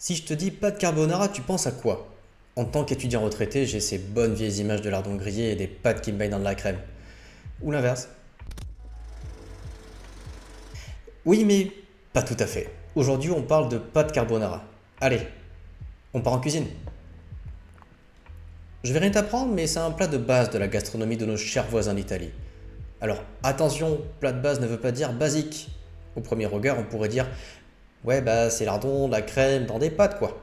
Si je te dis pâte carbonara, tu penses à quoi? En tant qu'étudiant retraité, j'ai ces bonnes vieilles images de lardons grillés et des pâtes qui me baignent dans de la crème. Ou l'inverse. Oui, mais pas tout à fait. Aujourd'hui, on parle de pâte carbonara. Allez, on part en cuisine. Je vais rien t'apprendre, mais c'est un plat de base de la gastronomie de nos chers voisins d'Italie. Alors attention, plat de base ne veut pas dire basique. Au premier regard, on pourrait dire ouais, bah c'est lardons, de la crème, dans des pâtes quoi.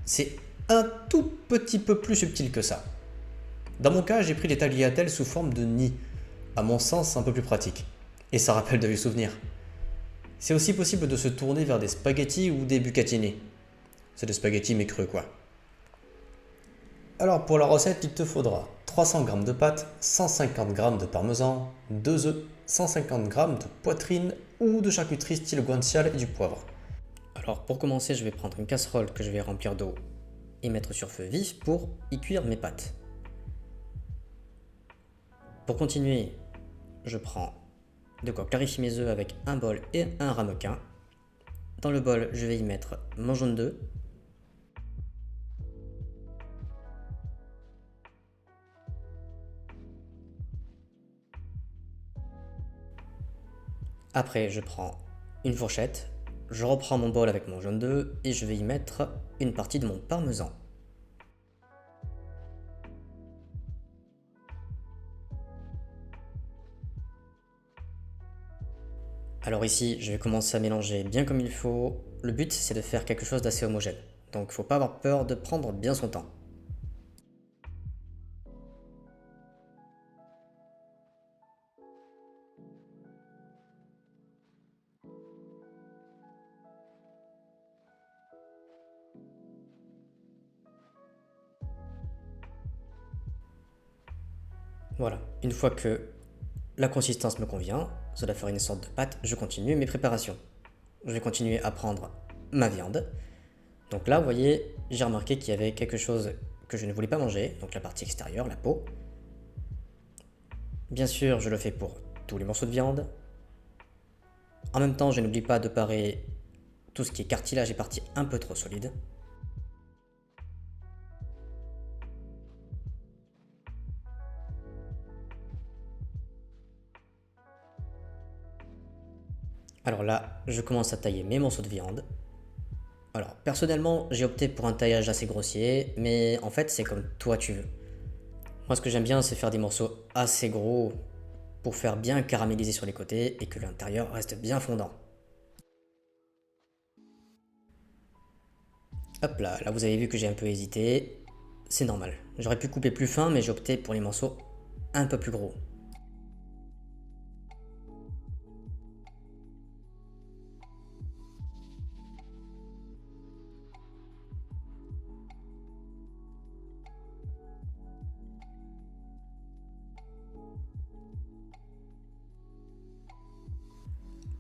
C'est un tout petit peu plus subtil que ça. Dans mon cas, j'ai pris les tagliatelles sous forme de nid. À mon sens, un peu plus pratique. Et ça rappelle de vieux souvenirs. C'est aussi possible de se tourner vers des spaghettis ou des bucatini. C'est des spaghettis mais creux quoi. Alors pour la recette, il te faudra 300 g de pâtes, 150 g de parmesan, 2 œufs, 150 g de poitrine ou de charcuterie style guanciale et du poivre. Alors pour commencer, je vais prendre une casserole que je vais remplir d'eau et mettre sur feu vif pour y cuire mes pâtes. Pour continuer, je prends de quoi clarifier mes œufs avec un bol et un ramequin. Dans le bol, je vais y mettre mon jaune d'œuf, après je prends une fourchette, je reprends mon bol avec mon jaune d'œuf et je vais y mettre une partie de mon parmesan. Alors ici, je vais commencer à mélanger bien comme il faut. Le but, c'est de faire quelque chose d'assez homogène. Donc il ne faut pas avoir peur de prendre bien son temps. Voilà, une fois que la consistance me convient, ça doit faire une sorte de pâte, je continue mes préparations. Je vais continuer à prendre ma viande. Donc là, vous voyez, j'ai remarqué qu'il y avait quelque chose que je ne voulais pas manger, donc la partie extérieure, la peau. Bien sûr, je le fais pour tous les morceaux de viande. En même temps, je n'oublie pas de parer tout ce qui est cartilage et partie un peu trop solide. Alors là, je commence à tailler mes morceaux de viande. Alors, personnellement, j'ai opté pour un taillage assez grossier, mais en fait, c'est comme toi tu veux. Moi, ce que j'aime bien, c'est faire des morceaux assez gros pour faire bien caraméliser sur les côtés et que l'intérieur reste bien fondant. Hop là, là vous avez vu que j'ai un peu hésité. C'est normal. J'aurais pu couper plus fin, mais j'ai opté pour les morceaux un peu plus gros.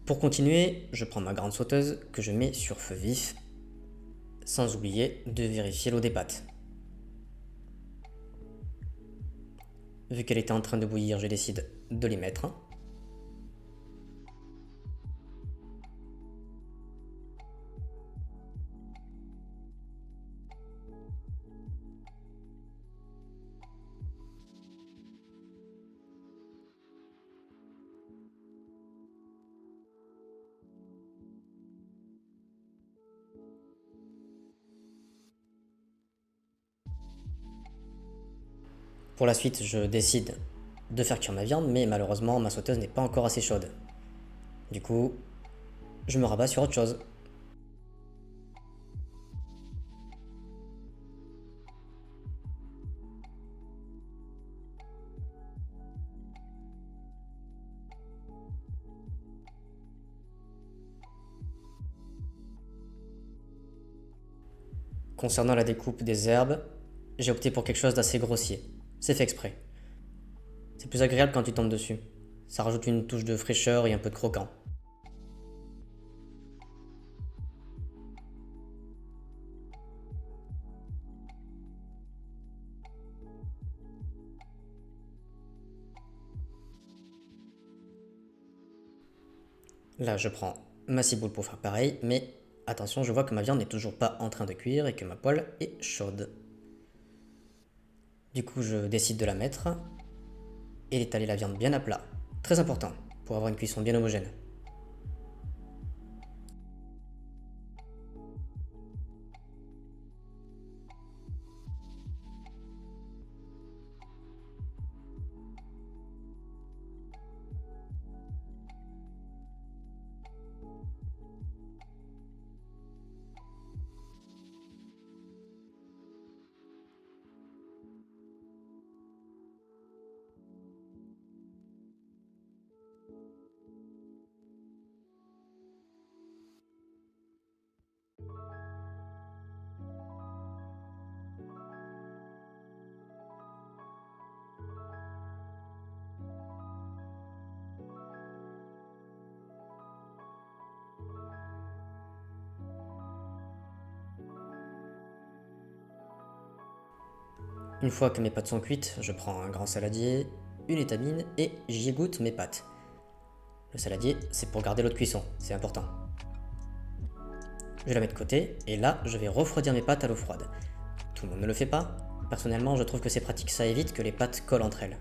Pour continuer, je prends ma grande sauteuse que je mets sur feu vif, sans oublier de vérifier l'eau des pâtes. Vu qu'elle était en train de bouillir, je décide de les mettre. Pour la suite, je décide de faire cuire ma viande, mais malheureusement, ma sauteuse n'est pas encore assez chaude. Du coup, je me rabats sur autre chose. Concernant la découpe des herbes, j'ai opté pour quelque chose d'assez grossier. C'est fait exprès. C'est plus agréable quand tu tombes dessus. Ça rajoute une touche de fraîcheur et un peu de croquant. Là, je prends ma ciboule pour faire pareil, mais attention, je vois que ma viande n'est toujours pas en train de cuire et que ma poêle est chaude. Du coup, je décide de la mettre et d'étaler la viande bien à plat. Très important, pour avoir une cuisson bien homogène. Une fois que mes pâtes sont cuites, je prends un grand saladier, une étamine et j'y égoutte mes pâtes. Le saladier, c'est pour garder l'eau de cuisson, c'est important. Je la mets de côté et là, je vais refroidir mes pâtes à l'eau froide. Tout le monde ne le fait pas. Personnellement, je trouve que c'est pratique, ça évite que les pâtes collent entre elles.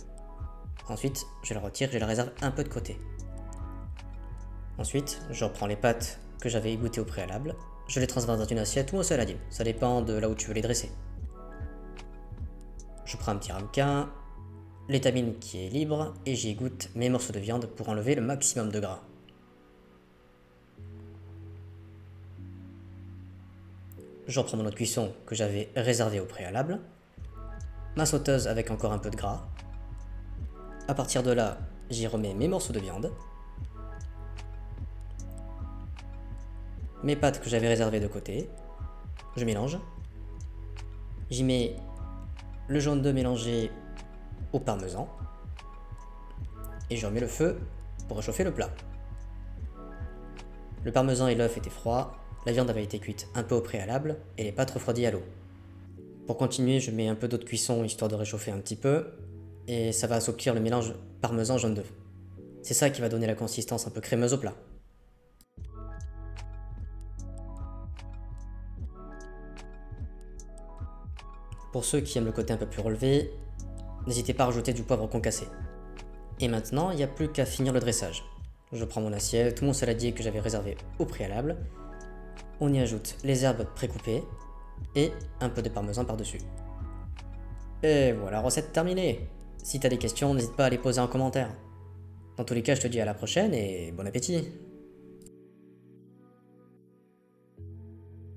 Ensuite, je la retire et je la réserve un peu de côté. Ensuite, je reprends les pâtes que j'avais égouttées au préalable, je les transverse dans une assiette ou un saladier, ça dépend de là où tu veux les dresser. Je prends un petit ramequin, l'étamine qui est libre et j'y égoutte mes morceaux de viande pour enlever le maximum de gras. Je reprends mon eau de cuisson que j'avais réservée au préalable, ma sauteuse avec encore un peu de gras. À partir de là, j'y remets mes morceaux de viande, mes pâtes que j'avais réservées de côté, je mélange, j'y mets le jaune d'œuf mélangé au parmesan et je remets le feu pour réchauffer le plat. Le parmesan et l'œuf étaient froids, la viande avait été cuite un peu au préalable et les pâtes refroidies à l'eau. Pour continuer, je mets un peu d'eau de cuisson histoire de réchauffer un petit peu et ça va assouplir le mélange parmesan jaune d'œuf. C'est ça qui va donner la consistance un peu crémeuse au plat. Pour ceux qui aiment le côté un peu plus relevé, n'hésitez pas à rajouter du poivre concassé. Et maintenant, il n'y a plus qu'à finir le dressage. Je prends mon assiette, mon saladier que j'avais réservé au préalable, on y ajoute les herbes précoupées et un peu de parmesan par-dessus. Et voilà, recette terminée. Si t'as des questions, n'hésite pas à les poser en commentaire. Dans tous les cas, je te dis à la prochaine et bon appétit.